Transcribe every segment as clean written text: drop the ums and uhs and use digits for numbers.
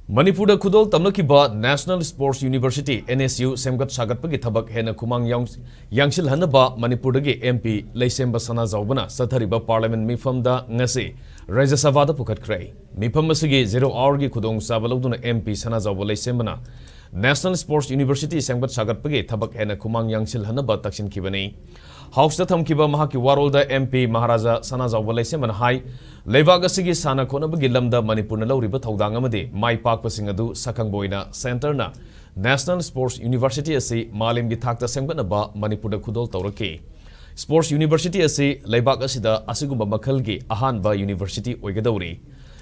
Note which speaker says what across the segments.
Speaker 1: Manipur khudol tamlakhiba National Sports University NSU Semgat Sagatpagi Thabak Henna Khumang Yangsilhan-Naba Manipur MP Leishemba Sanajaoba sathariba Parliament mifamda ngashi Rajya Sabha Da Pukhatkhre mifam asigi 0 hour gi khudong sabaloduna MP Sanajaoba Leishemba National Sports University Semgat Sagatpagi Thabak Henna Khumang Yangsilhan-Naba taksin kibani House da thamkiba mahaki warolda MP Maharaja Sanajaoba Leishemba hai Leibag asigi sana khonabagi lamda Manipur na lauriba thaudang amadi mai pakpasing adu sakangboina center na National Sports University asi malimgi thakta semgatnaba Manipur da khudol tawraki Sports University asi leibag asida asigumba makhalgi ahanba university oigadawri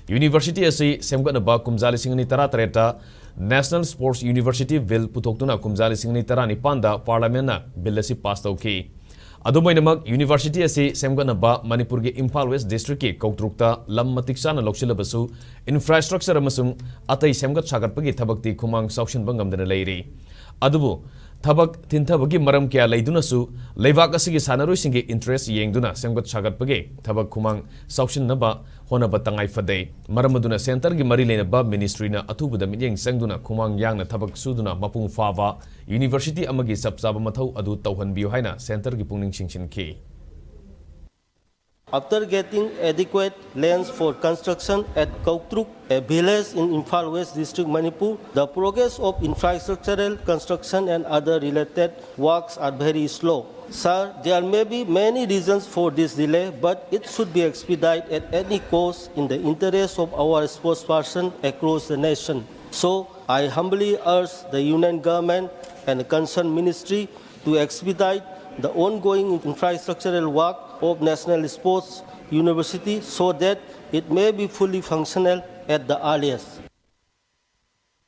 Speaker 1: University asi semgatnaba kumjali singani tara National Sports University bill putoktuna kumjali singani tara nipanda parliament na bill asi pass tawki Adumainamak University asi Semgatnaba Manipur gi Imphal West District ki Kautrukta lam matik sana loksilabasu infrastructure amasung atai Semgat Sagatpagi Thabakti Khumang Sauction bangamdana leiri adubu Thabak tinthabagi maram kya leidunasu leibak asigi sanaroi singi interest yengduna Semgat Sagatpagi Thabak Khumang Sauction naba honaba tangai fadei maramaduna center gi mari leinaba ministry na athubuda minyeng sangduna Khumang yangna thabak suduna mapung fava university amagi sabsaba mathau adu tauhanbiu haina center gi pungning singsinki
Speaker 2: After getting adequate lands for construction at Kautruk, a village in Imphal West District, Manipur, the progress of infrastructural construction and other related works are very slow. Sir, there may be many reasons for this delay, but it should be expedited at any cost in the interest of our sportspersons across the nation. So, I humbly urge the Union Government and the concerned ministry to expedite the ongoing infrastructural work of National Sports University so that it may be fully functional at the earliest.